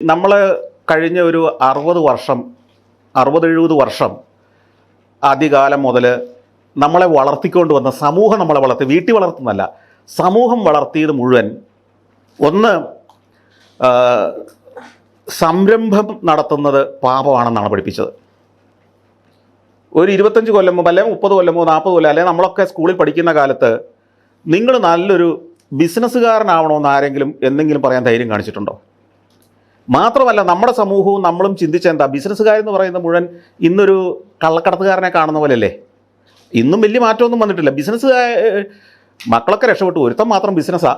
നമ്മൾ കഴിഞ്ഞ ഒരു 60 വർഷം 60-70 വർഷം ആദ്യകാലം മുതൽ നമ്മളെ വളർത്തിക്കൊണ്ട് വന്ന സമൂഹം നമ്മളെ വളർത്തി, വീട്ടിൽ വളർത്തുന്നല്ല, സമൂഹം വളർത്തിയത് മുഴുവൻ ഒന്ന് സംരംഭം നടത്തുന്നത് പാപമാണെന്നാണ് പഠിപ്പിച്ചത്. ഒരു 25 കൊല്ലം മുമ്പ് അല്ലെങ്കിൽ 30 കൊല്ലമോ 40 കൊല്ലം അല്ലെങ്കിൽ നമ്മളൊക്കെ സ്കൂളിൽ പഠിക്കുന്ന കാലത്ത് നിങ്ങൾ നല്ലൊരു ബിസിനസ്സുകാരനാവണമെന്ന് ആരെങ്കിലും എന്തെങ്കിലും പറയാൻ ധൈര്യം കാണിച്ചിട്ടുണ്ടോ? മാത്രമല്ല നമ്മുടെ സമൂഹവും നമ്മളും ചിന്തിച്ചെന്താ, ബിസിനസ്സുകാരെന്ന് പറയുന്നത് മുഴുവൻ ഇന്നൊരു കള്ളക്കടത്തുകാരനെ കാണുന്ന പോലെയല്ലേ. ഇന്നും വലിയ മാറ്റമൊന്നും വന്നിട്ടില്ല. ബിസിനസ്സുകാർ മക്കളൊക്കെ രക്ഷപ്പെട്ടു, ഒരുത്തം മാത്രം ബിസിനസ്സാ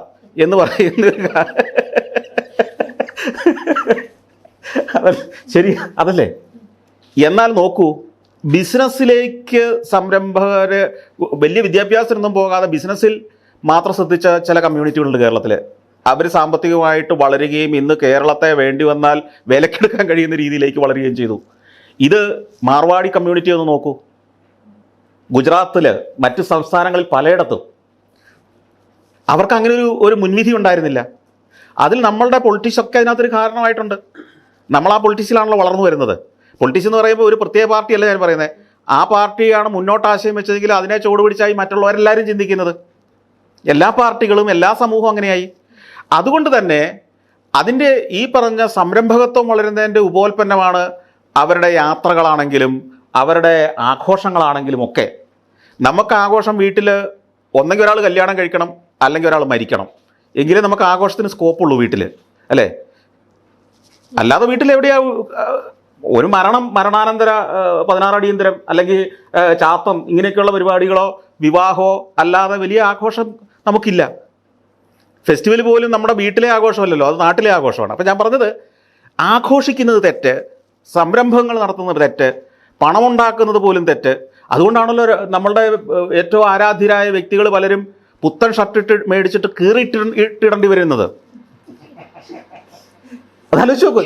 എന്ന് പറയുന്ന ശരി അതല്ലേ. എന്നാൽ നോക്കൂ, ബിസിനസ്സിലേക്ക് സംരംഭകർ വലിയ വിദ്യാഭ്യാസത്തിനൊന്നും പോകാതെ ബിസിനസ്സിൽ മാത്രം ശ്രദ്ധിച്ച ചില കമ്മ്യൂണിറ്റികളുണ്ട് കേരളത്തിൽ. അവർ സാമ്പത്തികമായിട്ട് വളരുകയും ഇന്ന് കേരളത്തെ വേണ്ടി വന്നാൽ വിലക്കെടുക്കാൻ കഴിയുന്ന രീതിയിലേക്ക് വളരുകയും ചെയ്തു. ഇത് മാർവാടി കമ്മ്യൂണിറ്റി ഒന്ന് നോക്കൂ. ഗുജറാത്തിൽ, മറ്റ് സംസ്ഥാനങ്ങളിൽ പലയിടത്തും അവർക്ക് അങ്ങനെ ഒരു മുൻവിധി ഉണ്ടായിരുന്നില്ല. അതിൽ നമ്മളുടെ പൊളിറ്റിക്സൊക്കെ അതിനകത്തൊരു കാരണമായിട്ടുണ്ട്. നമ്മൾ ആ പൊളിറ്റിക്സിലാണല്ലോ വളർന്നു വരുന്നത്. പൊളിറ്റിക്സ് എന്ന് പറയുമ്പോൾ ഒരു പ്രത്യേക പാർട്ടിയല്ല ഞാൻ പറയുന്നത്. ആ പാർട്ടിയാണ് മുന്നോട്ട് ആശയം വെച്ചതെങ്കിൽ അതിനെ ചുവട് പിടിച്ചായി മറ്റുള്ളവരെല്ലാവരും ചിന്തിക്കുന്നത്. എല്ലാ പാർട്ടികളും എല്ലാ സമൂഹവും അങ്ങനെയായി. അതുകൊണ്ട് തന്നെ അതിൻ്റെ ഈ പറഞ്ഞ സംരംഭകത്വം വളരുന്നതിൻ്റെ ഉപോൽപ്പന്നമാണ് അവരുടെ യാത്രകളാണെങ്കിലും അവരുടെ ആഘോഷങ്ങളാണെങ്കിലും ഒക്കെ. നമുക്ക് ആഘോഷം വീട്ടിൽ ഒന്നെങ്കിൽ ഒരാൾ കല്യാണം കഴിക്കണം, അല്ലെങ്കിൽ ഒരാൾ മരിക്കണം, എങ്കിലേ നമുക്ക് ആഘോഷത്തിന് സ്കോപ്പുള്ളൂ വീട്ടിൽ, അല്ലേ? അല്ലാതെ വീട്ടിൽ എവിടെയാ ഒരു മരണാനന്തര 16 അടിയന്തരം അല്ലെങ്കിൽ ചാത്തം ഇങ്ങനെയൊക്കെയുള്ള പരിപാടികളോ വിവാഹമോ അല്ലാതെ വലിയ ആഘോഷം നമുക്കില്ല. ഫെസ്റ്റിവൽ പോലും നമ്മുടെ വീട്ടിലെ ആഘോഷമല്ലല്ലോ, അത് നാട്ടിലെ ആഘോഷമാണ്. അപ്പം ഞാൻ പറഞ്ഞത്, ആഘോഷിക്കുന്നത് തെറ്റ്, സംരംഭങ്ങൾ നടത്തുന്നത് തെറ്റ്, പണമുണ്ടാക്കുന്നത് പോലും തെറ്റ്. അതുകൊണ്ടാണല്ലോ നമ്മളുടെ ഏറ്റവും ആരാധ്യരായ വ്യക്തികൾ പലരും പുത്തൻ ഷർട്ടിട്ട് മേടിച്ചിട്ട് കീറിയിട്ടിടേണ്ടി വരുന്നത്. അതാലോചിച്ച് നോക്കൂ.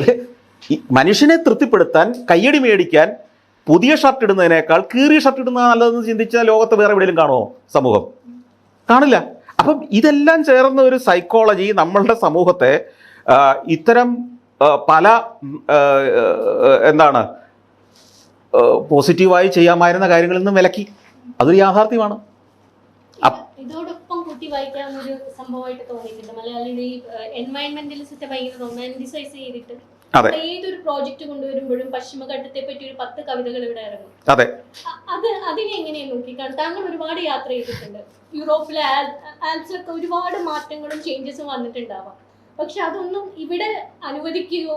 ഈ മനുഷ്യനെ തൃപ്തിപ്പെടുത്താൻ, കയ്യടി മേടിക്കാൻ പുതിയ ഷർട്ട് ഇടുന്നതിനേക്കാൾ കീറിയ ഷർട്ട് ഇടുന്നത് നല്ലതെന്ന് ചിന്തിച്ചാൽ ലോകത്ത് വേറെ എവിടെയെങ്കിലും കാണുമോ സമൂഹം? കാണില്ല. അപ്പം ഇതെല്ലാം ചേർന്ന ഒരു സൈക്കോളജി നമ്മളുടെ സമൂഹത്തെ ഇത്തരം പല പോസിറ്റീവായി ചെയ്യാമായിരുന്ന കാര്യങ്ങളിൽ നിന്നും വിലക്കി. അതൊരു യാഥാർത്ഥ്യമാണ്. ഇതോടൊപ്പം കുട്ടി വായിക്കാവുന്ന ഒരു സംഭവമായിട്ട് തോന്നിയിട്ടുണ്ട്. മലയാളിയുടെ ഈ എൻവയൺമെന്റലിസത്തെ ഭയങ്കര റൊമാൻറ്റിസൈസ് ചെയ്തിട്ട് ഏതൊരു പ്രോജക്റ്റ് കൊണ്ടുവരുമ്പോഴും പശ്ചിമഘട്ടത്തെ പറ്റി ഒരു 10 കവിതകൾ ഇവിടെ ഇറങ്ങും. അതിനെ എങ്ങനെയാണ് നോക്കിക്കാണും? താങ്കൾ ഒരുപാട് യാത്ര ചെയ്തിട്ടുണ്ട്. യൂറോപ്പിലെ ആൽപ്സിലൊക്കെ ഒരുപാട് മാറ്റങ്ങളും ചേഞ്ചസും വന്നിട്ടുണ്ടാവാം. പക്ഷെ അതൊന്നും ഇവിടെ അനുവദിക്കുകയോ,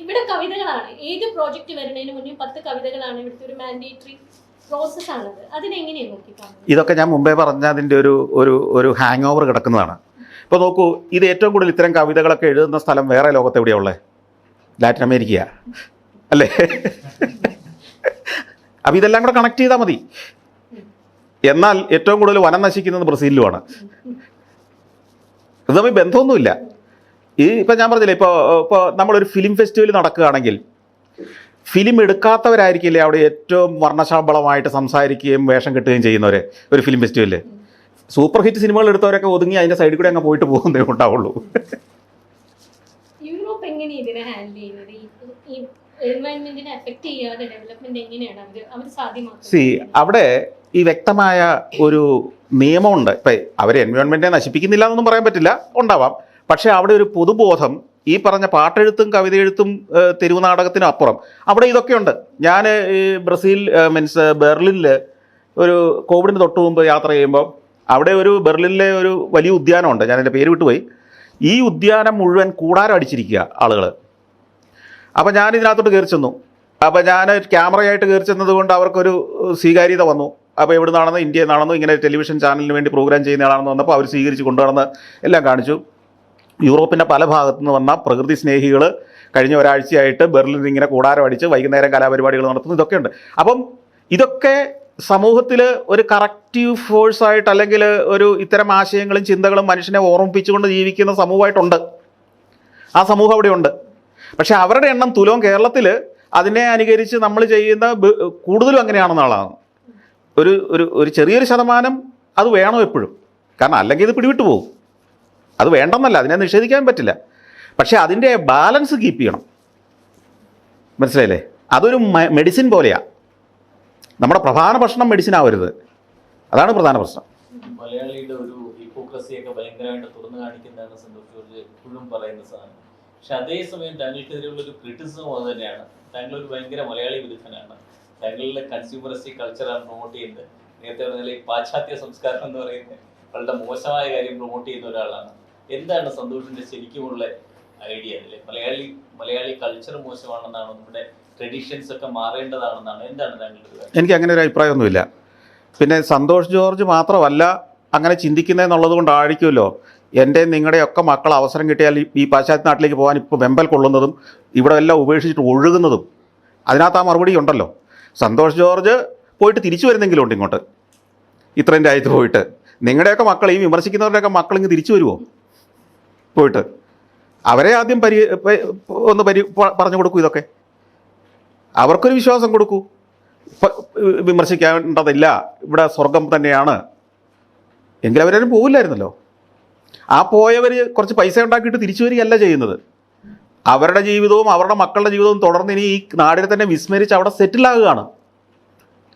ഇവിടെ കവിതകളാണ്. ഏത് പ്രോജക്റ്റ് വരുന്നതിന് മുന്നേ 10 കവിതകളാണ് ഇവിടുത്തെ ഒരു മാൻഡേറ്ററി പ്രോസസ്സാണത്. അതിനെങ്ങനെയാണ് നോക്കിക്കാണും? ഇതൊക്കെ ഞാൻ മുമ്പേ പറഞ്ഞ അതിൻ്റെ ഒരു ഹാങ് ഓവർ കിടക്കുന്നതാണ്. ഇപ്പോൾ നോക്കൂ, ഇത് ഏറ്റവും കൂടുതൽ ഇത്തരം കവിതകളൊക്കെ എഴുതുന്ന സ്ഥലം വേറെ ലോകത്ത് എവിടെയാണ് ഉള്ളത്? ലാറ്റിൻ അമേരിക്ക അല്ലേ? അപ്പം ഇതെല്ലാം കൂടെ കണക്ട് ചെയ്താൽ മതി. എന്നാൽ ഏറ്റവും കൂടുതൽ വനം നശിക്കുന്നത് ബ്രസീലിലുമാണ്. ഇത് തമ്മിൽ ബന്ധമൊന്നുമില്ല. ഇപ്പം ഞാൻ പറഞ്ഞില്ലേ, ഇപ്പോൾ നമ്മളൊരു ഫിലിം ഫെസ്റ്റിവൽ നടക്കുകയാണെങ്കിൽ ഫിലിം എടുക്കാത്തവരായിരിക്കില്ലേ അവിടെ ഏറ്റവും വർണ്ണശബളമായിട്ട് സംസാരിക്കുകയും വേഷം കെട്ടുകയും ചെയ്യുന്നവർ ഒരു ഫിലിം ഫെസ്റ്റിവലിൽ. സൂപ്പർ ഹിറ്റ് സിനിമകൾ എടുത്തവരൊക്കെ ഒതുങ്ങി അതിൻ്റെ സൈഡിൽ കൂടെ അങ്ങ് പോയിട്ട് പോകുന്നേ ഉണ്ടാവുള്ളൂ. യൂറോപ്പ് എങ്ങനെ ഇതിനെ ഹാൻഡിൽ ചെയ്യുന്നത്? ഈ എൻവയൺമെന്റിനെ എഫക്ട് ചെയ്യാതെ ഡെവലപ്മെന്റ് എങ്ങനെയാണ് അവർ സാധ്യമാക്കുന്നത്? അവിടെ ഈ വ്യക്തമായ ഒരു നിയമമുണ്ട്. ഇപ്പം അവർ എൻവയോൺമെൻറ്റിനെ നശിപ്പിക്കുന്നില്ല എന്നൊന്നും പറയാൻ പറ്റില്ല, ഉണ്ടാവാം. പക്ഷേ അവിടെ ഒരു പൊതുബോധം, ഈ പറഞ്ഞ പാട്ടെഴുത്തും കവിതയെഴുത്തും തെരുവ് നാടകത്തിനും അപ്പുറം അവിടെ ഇതൊക്കെയുണ്ട്. ഞാൻ ഈ ബെർലിനിൽ ഒരു കോവിഡിന് തൊട്ട് മുമ്പ് യാത്ര ചെയ്യുമ്പോൾ അവിടെ ബെർലിനിലെ ഒരു വലിയ ഉദ്യാനമുണ്ട്. ഞാൻ എൻ്റെ പേര് വിട്ടുപോയി. ഈ ഉദ്യാനം മുഴുവൻ കൂടാരം അടിച്ചിരിക്കുക ആളുകൾ. അപ്പോൾ ഞാൻ ഇതിനകത്തോട്ട് കയറി ചെന്നു. അപ്പോൾ ഞാൻ ക്യാമറയായിട്ട് കയറി ചെന്നത് കൊണ്ട് അവർക്കൊരു സ്വീകാര്യത വന്നു. അപ്പോൾ എവിടെ നിന്നാണെന്നോ ഇന്ത്യയിൽ നിന്നാണെന്നോ ഇങ്ങനെ ടെലിവിഷൻ ചാനലിന് വേണ്ടി പ്രോഗ്രാം ചെയ്യുന്ന ആളാണെന്ന് വന്നപ്പോൾ അവർ സ്വീകരിച്ച് കൊണ്ടുവന്ന് എല്ലാം കാണിച്ചു. യൂറോപ്പിൻ്റെ പല ഭാഗത്തു നിന്ന് വന്ന പ്രകൃതി സ്നേഹികൾ കഴിഞ്ഞ ഒരാഴ്ചയായിട്ട് ബെർലിൻ ഇങ്ങനെ കൂടാരം അടിച്ച് വൈകുന്നേരം കലാപരിപാടികൾ നടത്തുന്നു. ഇതൊക്കെയുണ്ട്. അപ്പം ഇതൊക്കെ സമൂഹത്തിൽ ഒരു കറക്റ്റീവ് ഫോഴ്സായിട്ട്, അല്ലെങ്കിൽ ഒരു ഇത്തരം ആശയങ്ങളും ചിന്തകളും മനുഷ്യനെ ഓർമ്മിപ്പിച്ചുകൊണ്ട് ജീവിക്കുന്ന സമൂഹമായിട്ടുണ്ട്. ആ സമൂഹം അവിടെയുണ്ട്. പക്ഷേ അവരുടെ എണ്ണം തുലവും കേരളത്തിൽ അതിനെ അനുകരിച്ച് നമ്മൾ ചെയ്യുന്ന കൂടുതലും അങ്ങനെയാണെന്നുള്ളതാണ്. ഒരു ചെറിയൊരു ശതമാനം അത് വേണം എപ്പോഴും. കാരണം അല്ലെങ്കിൽ ഇത് പിടിവിട്ടു പോകും. അത് വേണ്ടെന്നല്ല, അതിനെ നിഷേധിക്കാൻ പറ്റില്ല. പക്ഷേ അതിൻ്റെ ബാലൻസ് കീപ്പ് ചെയ്യണം. മനസ്സിലായില്ലേ? അതൊരു മെഡിസിൻ പോലെയാണ്. നമ്മുടെ പ്രധാന ഭക്ഷണം മെഡിസിൻ ആവരുത്, അതാണ് പ്രധാന പ്രശ്നം. മലയാളിയുടെ ഒരു ഹിപ്പോക്രസിയൊക്കെ ഭയങ്കരമായിട്ട് തുറന്നു കാണിക്കുന്നതാണ് സന്തോഷ് ജോർജ് എപ്പോഴും പറയുന്ന സാധനം. പക്ഷെ അതേസമയം താങ്കൾക്കെതിരെയുള്ള ഒരു ക്രിറ്റിസിസം അത് തന്നെയാണ്. താങ്കൾ ഒരു ഭയങ്കര മലയാളി വിരുദ്ധനാണ്. താങ്കളുടെ കൺസ്യൂമറിസ്റ്റിക് കൾച്ചറാണ് പ്രൊമോട്ട് ചെയ്യുന്നത്. നേരത്തെ പറഞ്ഞാൽ ഈ പാശ്ചാത്യ സംസ്കാരം എന്ന് പറയുന്നത് വളരെ മോശമായ കാര്യം പ്രൊമോട്ട് ചെയ്യുന്ന ഒരാളാണ്. എന്താണ് സന്തോഷിന്റെ ശരിക്കുമുള്ള ഐഡിയ അതിൽ? മലയാളി കൾച്ചർ മോശമാണെന്നാണോ, നമ്മുടെ ട്രഡീഷൻസ് ഒക്കെ മാറേണ്ടതാണെന്നാണോ, എന്താണ് താങ്കളുടെ? എനിക്ക് അങ്ങനെ ഒരു അഭിപ്രായമൊന്നുമില്ല. പിന്നെ സന്തോഷ് ജോർജ് മാത്രമല്ല അങ്ങനെ ചിന്തിക്കുന്നതെന്നുള്ളത് കൊണ്ടായിരിക്കുമല്ലോ എൻ്റെ നിങ്ങളുടെയൊക്കെ മക്കൾ അവസരം കിട്ടിയാൽ ഈ പാശ്ചാത്യ നാട്ടിലേക്ക് പോകാൻ ഇപ്പോൾ വെമ്പൽ കൊള്ളുന്നതും ഇവിടെ എല്ലാം ഉപേക്ഷിച്ചിട്ട് ഒഴുകുന്നതും. അതിനകത്ത് ആ മറുപടി ഉണ്ടല്ലോ. സന്തോഷ് ജോർജ് പോയിട്ട് തിരിച്ചു വരുന്നെങ്കിലും ഉണ്ട് ഇങ്ങോട്ട്, ഇത്രയും രാജ്യത്ത് പോയിട്ട്. നിങ്ങളുടെയൊക്കെ മക്കൾ, ഈ വിമർശിക്കുന്നവരുടെയൊക്കെ മക്കൾ ഇങ്ങ് തിരിച്ചു വരുമോ പോയിട്ട്? അവരെ ആദ്യം പറഞ്ഞു കൊടുക്കൂ, ഇതൊക്കെ അവർക്കൊരു വിശ്വാസം കൊടുക്കൂ. വിമർശിക്കേണ്ടതില്ല, ഇവിടെ സ്വർഗം തന്നെയാണ് എങ്കിൽ അവരും പോവില്ലായിരുന്നല്ലോ. ആ പോയവർ കുറച്ച് പൈസ ഉണ്ടാക്കിയിട്ട് തിരിച്ചു വരികയല്ല ചെയ്യുന്നത്. അവരുടെ ജീവിതവും അവരുടെ മക്കളുടെ ജീവിതവും തുടർന്ന് ഇനി ഈ നാടിനെ തന്നെ വിസ്മരിച്ച് അവിടെ സെറ്റിലാകുകയാണ്.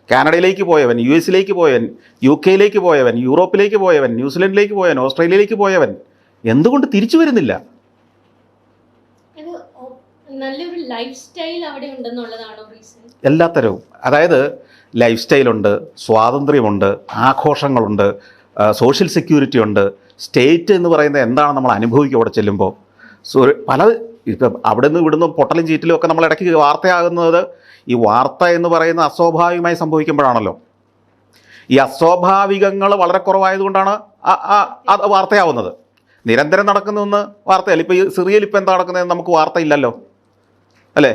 കാനഡയിലേക്ക് പോയവൻ, US പോയവൻ, UK പോയവൻ, യൂറോപ്പിലേക്ക് പോയവൻ, ന്യൂസിലൻഡിലേക്ക് പോയവൻ, ഓസ്ട്രേലിയയിലേക്ക് പോയവൻ എന്തുകൊണ്ട് തിരിച്ചു വരുന്നില്ല? നല്ലൊരു ലൈഫ് സ്റ്റൈൽ അവിടെ ഉണ്ടെന്നുള്ളതാണോ റീസൺ? എല്ലാത്തരവും, അതായത് ലൈഫ് സ്റ്റൈലുണ്ട്, സ്വാതന്ത്ര്യമുണ്ട്, ആഘോഷങ്ങളുണ്ട്, സോഷ്യൽ സെക്യൂരിറ്റി ഉണ്ട്. സ്റ്റേറ്റ് എന്ന് പറയുന്നത് എന്താണ് നമ്മൾ അനുഭവിക്കും അവിടെ ചെല്ലുമ്പോൾ. പല ഇപ്പം അവിടെ നിന്ന് ഇവിടുന്ന് പൊട്ടലും ചീറ്റലും ഒക്കെ നമ്മൾ ഇടയ്ക്ക് വാർത്തയാകുന്നത് ഈ വാർത്ത എന്ന് പറയുന്ന അസ്വാഭാവികമായി സംഭവിക്കുമ്പോഴാണല്ലോ. ഈ അസ്വാഭാവികങ്ങൾ വളരെ കുറവായതുകൊണ്ടാണ് അത് വാർത്തയാവുന്നത്. നിരന്തരം നടക്കുന്നതെന്ന് വാർത്തയല്ല. ഇപ്പോൾ ഈ സിറിയയിൽ ഇപ്പോൾ എന്താ നടക്കുന്നതെന്ന് നമുക്ക് വാർത്തയില്ലല്ലോ, അല്ലേ?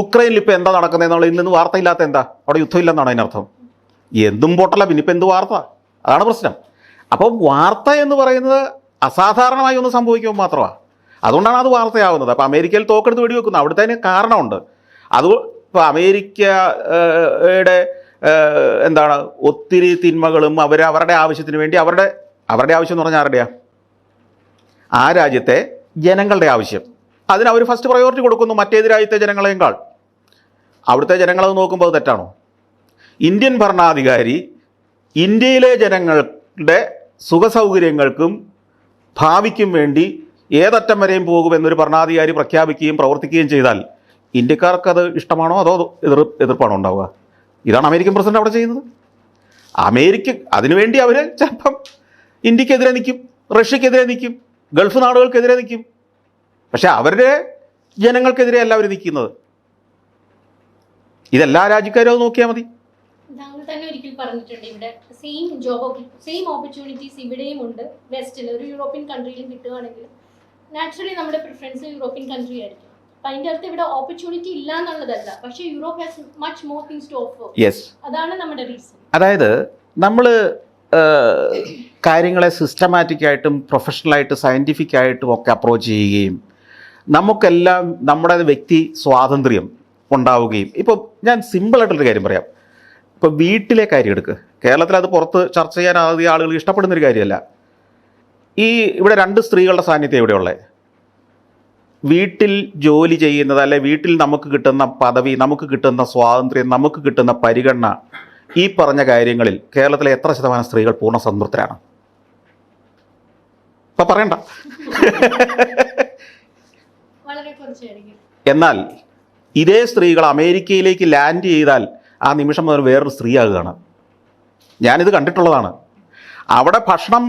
ഉക്രൈനിൽ ഇപ്പോൾ എന്താ നടക്കുന്നതെന്നുള്ള ഇന്ന് വാർത്തയില്ലാത്ത എന്താ? അവിടെ യുദ്ധമില്ലെന്നാണ് അതിനർത്ഥം. എന്തും പൊട്ടല, പിന്നെ ഇപ്പം എന്ത് വാർത്ത? അതാണ് പ്രശ്നം. അപ്പം വാർത്ത എന്ന് പറയുന്നത് അസാധാരണമായി ഒന്ന് സംഭവിക്കുമ്പോൾ മാത്രമാണ്. അതുകൊണ്ടാണ് അത് വാർത്തയാവുന്നത്. അപ്പോൾ അമേരിക്കയിൽ തോക്കെടുത്ത് വെടിവെക്കുന്നു, അവിടുത്തെ അതിന് കാരണമുണ്ട്. അത് ഇപ്പോൾ അമേരിക്കയുടെ എന്താണ് ഒത്തിരി തിന്മകളും അവരുടെ ആവശ്യത്തിന് വേണ്ടി അവരുടെ ആവശ്യം എന്ന് പറഞ്ഞാൽ ആരുടെയാണ്? ആ രാജ്യത്തെ ജനങ്ങളുടെ ആവശ്യം. അതിനവർ ഫസ്റ്റ് പ്രയോറിറ്റി കൊടുക്കുന്നു മറ്റേത് രാജ്യത്തെ ജനങ്ങളെക്കാൾ. അവിടുത്തെ ജനങ്ങളത് നോക്കുമ്പോൾ അത് തെറ്റാണോ? ഇന്ത്യൻ ഭരണാധികാരി ഇന്ത്യയിലെ ജനങ്ങളുടെ സുഖസൗകര്യങ്ങൾക്കും ഭാവിക്കും വേണ്ടി ഏതറ്റം വരെയും പോകുമെന്നൊരു ഭരണാധികാരി പ്രഖ്യാപിക്കുകയും പ്രവർത്തിക്കുകയും ചെയ്താൽ ഇന്ത്യക്കാർക്കത് ഇഷ്ടമാണോ അതോ എതിർപ്പാണോ ഉണ്ടാവുക? ഇതാണ് അമേരിക്കൻ പ്രസിഡന്റ് അവിടെ ചെയ്യുന്നത്. അമേരിക്ക അതിനുവേണ്ടി അവർ ചിലപ്പം ഇന്ത്യക്കെതിരെ നിൽക്കും, റഷ്യക്കെതിരെ നിൽക്കും, ഗൾഫ് നാടുകൾക്കെതിരെ നിൽക്കും. പക്ഷെ അവരുടെ ജനങ്ങൾക്കെതിരെ അല്ല അവർ നിൽക്കുന്നത്. ഇതെല്ലാ രാജ്യക്കാരും അത് നോക്കിയാൽ മതി. താങ്കൾ തന്നെ ഒരിക്കൽ പറഞ്ഞിട്ടുണ്ട് ഇവിടെ സെയിം ഓപ്പർച്യൂണിറ്റീസ് ഇവിടെയും ഉണ്ട്. വെസ്റ്റിൽ ഒരു യൂറോപ്യൻ കൺട്രിയിലും കിട്ടുകയാണെങ്കിൽ നാച്ചുറലി നമ്മുടെ പ്രിഫറൻസ് യൂറോപ്യൻ കൺട്രി ആയിരിക്കും. അപ്പം അതിൻ്റെ അർത്ഥം ഇവിടെ ഓപ്പർച്യൂണിറ്റി ഇല്ല എന്നുള്ളതല്ല, പക്ഷേ Europe has much more things to offer. അതാണ് നമ്മുടെ റീസൺ. അതായത് നമ്മൾ കാര്യങ്ങളെ സിസ്റ്റമാറ്റിക്കായിട്ടും പ്രൊഫഷണലായിട്ടും സയൻറ്റിഫിക്കായിട്ടും ഒക്കെ അപ്രോച്ച് ചെയ്യുകയും നമുക്കെല്ലാം നമ്മുടെ വ്യക്തി സ്വാതന്ത്ര്യം ഉണ്ടാവുകയും. ഇപ്പോൾ ഞാൻ സിമ്പിളായിട്ടൊരു കാര്യം പറയാം. ഇപ്പോൾ വീട്ടിലെ കാര്യം എടുക്കുക. കേരളത്തിൽ അത് പുറത്ത് ചർച്ച ചെയ്യാൻ ആദ്യ ആളുകൾ ഇഷ്ടപ്പെടുന്നൊരു കാര്യമല്ല. ഇവിടെ 2 സ്ത്രീകളുടെ സാന്നിധ്യം ഇവിടെയുള്ളത്. വീട്ടിൽ ജോലി ചെയ്യുന്നത്, അല്ലെ വീട്ടിൽ നമുക്ക് കിട്ടുന്ന പദവി, നമുക്ക് കിട്ടുന്ന സ്വാതന്ത്ര്യം, നമുക്ക് കിട്ടുന്ന പരിഗണന, ഈ പറഞ്ഞ കാര്യങ്ങളിൽ കേരളത്തിലെ എത്ര ശതമാനം സ്ത്രീകൾ പൂർണ്ണ സംതൃപ്തരാണ്? ഇപ്പം പറയണ്ട. എന്നാൽ ഇതേ സ്ത്രീകൾ അമേരിക്കയിലേക്ക് ലാൻഡ് ചെയ്താൽ ആ നിമിഷം മുതൽ വേറൊരു സ്ത്രീയാകുകയാണ്. ഞാനിത് കണ്ടിട്ടുള്ളതാണ്. അവിടെ ഭക്ഷണം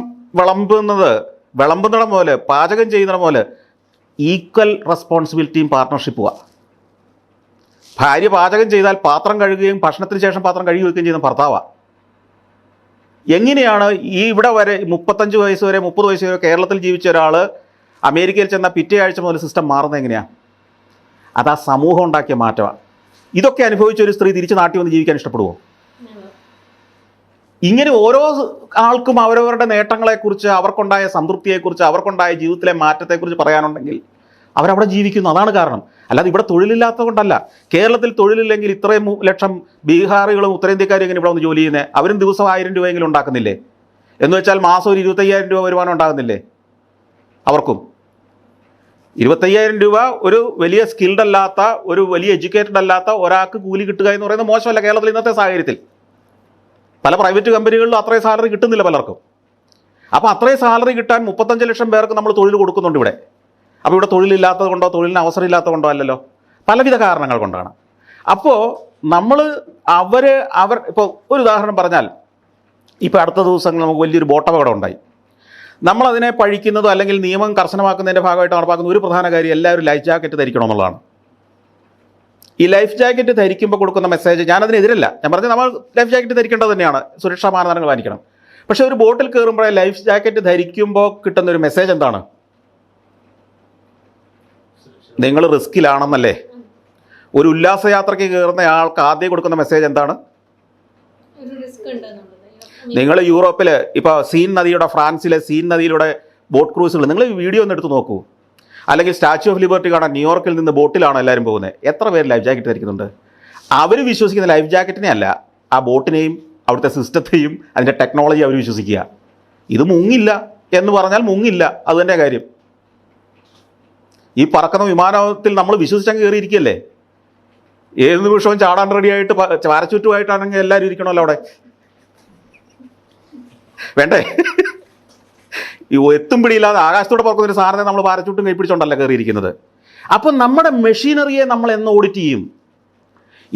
വിളമ്പുന്നിടം പോലെ, പാചകം ചെയ്യുന്നിടം പോലെ ഈക്വൽ റെസ്പോൺസിബിലിറ്റിയും പാർട്ട്ണർഷിപ്പുമാണ്. ഭാര്യ പാചകം ചെയ്താൽ പാത്രം കഴുകുകയും ഭക്ഷണത്തിന് ശേഷം പാത്രം കഴുകി വയ്ക്കുകയും ചെയ്യുന്ന ഭർത്താവാണ്. എങ്ങനെയാണ് ഇവിടെ വരെ 35 വയസ്സ് വരെ 30 വയസ്സ് വരെ കേരളത്തിൽ ജീവിച്ച ഒരാൾ അമേരിക്കയിൽ ചെന്ന പിറ്റേ ആഴ്ച മുതൽ സിസ്റ്റം മാറുന്നത് എങ്ങനെയാണ്? അത് ആ സമൂഹം ഉണ്ടാക്കിയ മാറ്റമാണ്. ഇതൊക്കെ അനുഭവിച്ച ഒരു സ്ത്രീ തിരിച്ച് നാട്ടിൽ വന്ന് ജീവിക്കാൻ ഇഷ്ടപ്പെടുമോ? ഇങ്ങനെ ഓരോ ആൾക്കും അവരവരുടെ നേട്ടങ്ങളെക്കുറിച്ച്, അവർക്കുണ്ടായ സംതൃപ്തിയെക്കുറിച്ച്, അവർക്കുണ്ടായ ജീവിതത്തിലെ മാറ്റത്തെക്കുറിച്ച് പറയാനുണ്ടെങ്കിൽ അവരവിടെ ജീവിക്കുന്നു. അതാണ് കാരണം. അല്ലാതെ ഇവിടെ തൊഴിലില്ലാത്തത് കൊണ്ടല്ല. കേരളത്തിൽ തൊഴിലില്ലെങ്കിൽ ഇത്രയും ലക്ഷം ബീഹാറികളും ഉത്തരേന്ത്യക്കാരും എങ്ങനെ ഇവിടെ വന്ന് ജോലി ചെയ്യുന്നത്? അവരും ദിവസം 1000 രൂപയെങ്കിലും ഉണ്ടാക്കുന്നില്ലേ? എന്ന് വെച്ചാൽ മാസം ഒരു 25,000 രൂപ വരുമാനം ഉണ്ടാകുന്നില്ലേ അവർക്കും? 25,000 രൂപ ഒരു വലിയ സ്കിൽഡ് അല്ലാത്ത, ഒരു വലിയ എഡ്യൂക്കേറ്റഡ് അല്ലാത്ത ഒരാൾക്ക് കൂലി കിട്ടുക എന്ന് പറയുന്നത് മോശമല്ല കേരളത്തിൽ ഇന്നത്തെ സാഹചര്യത്തിൽ. പല പ്രൈവറ്റ് കമ്പനികളിലും അത്രയും സാലറി കിട്ടുന്നില്ല പലർക്കും. അപ്പോൾ അത്രയും സാലറി കിട്ടാൻ 35 ലക്ഷം പേർക്ക് നമ്മൾ തൊഴിൽ കൊടുക്കുന്നുണ്ട് ഇവിടെ. അപ്പോൾ ഇവിടെ തൊഴിലില്ലാത്തത് കൊണ്ടോ തൊഴിലിന് അവസരം ഇല്ലാത്തത് കൊണ്ടോ അല്ലല്ലോ, പലവിധ കാരണങ്ങൾ കൊണ്ടാണ്. അപ്പോൾ നമ്മൾ അവർ ഇപ്പോൾ ഒരു ഉദാഹരണം പറഞ്ഞാൽ, ഇപ്പോൾ അടുത്ത ദിവസങ്ങൾ നമുക്ക് വലിയൊരു ബോട്ടപകടം ഉണ്ടായി. നമ്മളതിനെ പഴിക്കുന്നതോ അല്ലെങ്കിൽ നിയമം കർശനമാക്കുന്നതിൻ്റെ ഭാഗമായിട്ട് നടപ്പാക്കുന്ന ഒരു പ്രധാന കാര്യം എല്ലാവരും ലൈഫ് ജാക്കറ്റ് ധരിക്കണമെന്നുള്ളതാണ്. ഈ ലൈഫ് ജാക്കറ്റ് ധരിക്കുമ്പോൾ കൊടുക്കുന്ന മെസ്സേജ്, ഞാനതിനെതിരല്ല, ഞാൻ പറഞ്ഞത് നമ്മൾ ലൈഫ് ജാക്കറ്റ് ധരിക്കേണ്ടത് തന്നെയാണ്, സുരക്ഷാ മാനദണ്ഡങ്ങൾ പാലിക്കണം. പക്ഷേ ഒരു ബോട്ടിൽ കയറുമ്പോഴേ ലൈഫ് ജാക്കറ്റ് ധരിക്കുമ്പോൾ കിട്ടുന്നൊരു മെസ്സേജ് എന്താണ്? നിങ്ങൾ റിസ്കിലാണെന്നല്ലേ. ഒരു ഉല്ലാസയാത്രയ്ക്ക് കയറുന്ന ആൾക്ക് ആദ്യം കൊടുക്കുന്ന മെസ്സേജ് എന്താണ്? നിങ്ങൾ യൂറോപ്പിൽ ഇപ്പോൾ സീൻ നദിയുടെ, ഫ്രാൻസിലെ സീൻ നദിയിലൂടെ ബോട്ട് ക്രൂസുകൾ, നിങ്ങൾ വീഡിയോ ഒന്ന് എടുത്ത് നോക്കൂ. അല്ലെങ്കിൽ സ്റ്റാച്യു ഓഫ് ലിബർട്ടി കാണാൻ ന്യൂയോർക്കിൽ നിന്ന് ബോട്ടിലാണ് എല്ലാവരും പോകുന്നത്. എത്ര പേര് ലൈഫ് ജാക്കറ്റ് ധരിക്കുന്നുണ്ട്? അവർ വിശ്വസിക്കുന്ന ലൈഫ് ജാക്കറ്റിനെ അല്ല, ആ ബോട്ടിനെയും അവിടുത്തെ സിസ്റ്റത്തെയും അതിൻ്റെ ടെക്നോളജി അവർ വിശ്വസിക്കുക. ഇത് മുങ്ങില്ല എന്ന് പറഞ്ഞാൽ മുങ്ങില്ല, അതുതന്നെ കാര്യം. ഈ പറക്കുന്ന വിമാനത്തിൽ നമ്മൾ വിശ്വസിച്ചങ്ങ് കയറിയിരിക്കുകയല്ലേ. ഏത് നിമിഷവും ചാടാൻ റെഡിയായിട്ട് പാരച്യൂട്ടുമായിട്ടാണെങ്കിൽ എല്ലാവരും ഇരിക്കണമല്ലോ അവിടെ, വേണ്ടേ? ഈ എത്തും പിടിയില്ലാതെ ആകാശത്തോടെ പറക്കുന്നൊരു സാധനം നമ്മൾ പാരച്യൂട്ടും കൈപ്പിടിച്ചോണ്ടല്ല കയറിയിരിക്കുന്നത്. അപ്പം നമ്മുടെ മെഷീനറിയെ നമ്മൾ എന്ന് ഓഡിറ്റ് ചെയ്യും?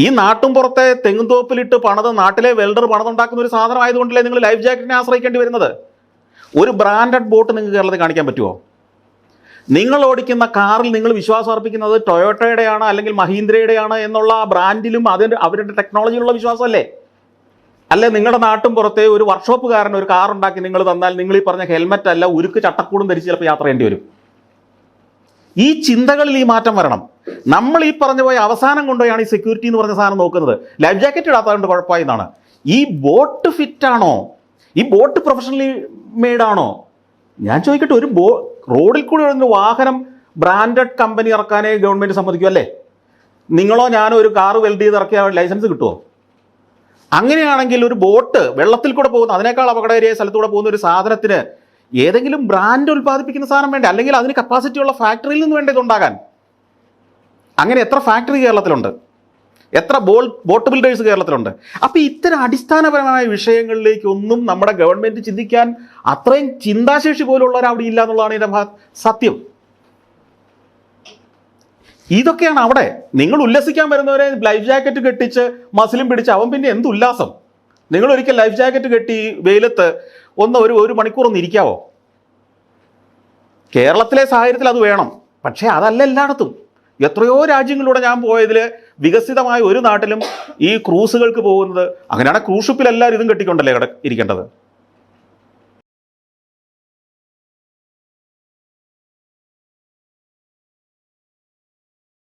ഈ നാട്ടും പുറത്തെ തെങ്ങുംതോപ്പിലിട്ട് പണത് നാട്ടിലെ വെൽഡർ പണതുണ്ടാക്കുന്ന ഒരു സാധനമായതുകൊണ്ടല്ലേ നിങ്ങൾ ലൈഫ് ജാക്കറ്റിനെ ആശ്രയിക്കേണ്ടി വരുന്നത്. ഒരു ബ്രാൻഡഡ് ബോട്ട് നിങ്ങൾക്ക് കേരളത്തിൽ കാണിക്കാൻ പറ്റുമോ? നിങ്ങൾ ഓടിക്കുന്ന കാറിൽ നിങ്ങൾ വിശ്വാസം അർപ്പിക്കുന്നത് ടൊയോട്ടയുടെയാണ് അല്ലെങ്കിൽ മഹീന്ദ്രയുടെയാണ് എന്നുള്ള ആ ബ്രാൻഡിലും അവരുടെ ടെക്നോളജിയിലുള്ള വിശ്വാസമല്ലേ? അല്ലെ നിങ്ങളുടെ നാട്ടും പുറത്തെ ഒരു വർക്ക്ഷോപ്പുകാരൻ ഒരു കാർ ഉണ്ടാക്കി നിങ്ങൾ തന്നാൽ നിങ്ങൾ ഈ പറഞ്ഞ ഹെൽമെറ്റ് അല്ല ഉരുക്ക് ചട്ടക്കൂടും ധരിച്ച് ചിലപ്പോൾ യാത്ര ചെയ്യേണ്ടി വരും. ഈ ചിന്തകളിൽ ഈ മാറ്റം വരണം. നമ്മൾ ഈ പറഞ്ഞു പോയ അവസാനം കൊണ്ടുപോയാണ് ഈ സെക്യൂരിറ്റി എന്ന് പറഞ്ഞ സാധനം നോക്കുന്നത്. ലൈഫ് ജാക്കറ്റ് ഇടാത്തതുകൊണ്ട് കുഴപ്പമായി എന്നാണ്. ഈ ബോട്ട് ഫിറ്റാണോ? ഈ ബോട്ട് പ്രൊഫഷണലി മെയ്ഡാണോ? ഞാൻ ചോദിക്കട്ടെ, ഒരു റോഡിൽ കൂടി ഒരു വാഹനം ബ്രാൻഡഡ് കമ്പനി ഇറക്കാനേ ഗവൺമെൻറ് സമ്മതിക്കും അല്ലേ? നിങ്ങളോ ഞാനോ ഒരു കാർ വെൽഡ് ചെയ്ത് ഇറക്കിയ ലൈസൻസ് കിട്ടുമോ? അങ്ങനെയാണെങ്കിൽ ഒരു ബോട്ട് വെള്ളത്തിൽ കൂടെ പോകുന്ന, അതിനേക്കാൾ അപകടകരമായ സ്ഥലത്തൂടെ പോകുന്ന ഒരു സാധനത്തിന് ഏതെങ്കിലും ബ്രാൻഡ് ഉൽപ്പാദിപ്പിക്കുന്ന സാധനം വേണ്ടേ? അല്ലെങ്കിൽ അതിന് കപ്പാസിറ്റിയുള്ള ഫാക്ടറിയിൽ നിന്ന് വേണ്ടേ ഇതുണ്ടാകാൻ? അങ്ങനെ എത്ര ഫാക്ടറി കേരളത്തിലുണ്ട്? എത്ര ബോട്ട് ബിൽഡേഴ്സ് കേരളത്തിലുണ്ട്? അപ്പോൾ ഇത്തരം അടിസ്ഥാനപരമായ വിഷയങ്ങളിലേക്കൊന്നും നമ്മുടെ ഗവൺമെൻറ് ചിന്തിക്കാൻ അത്രയും ചിന്താശേഷി പോലുള്ളവർ അവിടെ ഇല്ല എന്നുള്ളതാണ് ഇതിൻ്റെ സത്യം. ഇതൊക്കെയാണ് അവിടെ. നിങ്ങൾ ഉല്ലസിക്കാൻ വരുന്നവരെ ലൈഫ് ജാക്കറ്റ് കെട്ടിച്ച് മസിലും പിടിച്ച് അവൻ പിന്നെ എന്ത് ഉല്ലാസം? നിങ്ങൾ ഒരിക്കൽ ലൈഫ് ജാക്കറ്റ് കെട്ടി വെയിലത്ത് ഒരു മണിക്കൂറൊന്ന് ഇരിക്കാവോ? കേരളത്തിലെ സാഹചര്യത്തിൽ അത് വേണം. പക്ഷേ അതല്ല എല്ലായിടത്തും. എത്രയോ രാജ്യങ്ങളിലൂടെ ഞാൻ പോയതിൽ വികസിതമായ ഒരു നാട്ടിലും ഈ ക്രൂസുകൾക്ക് പോകുന്നത് അങ്ങനെയാണ്. ക്രൂസ് ഷിപ്പിൽ എല്ലാവരും ഇതും കെട്ടിക്കൊണ്ടല്ലേ ഇരിക്കേണ്ടത്.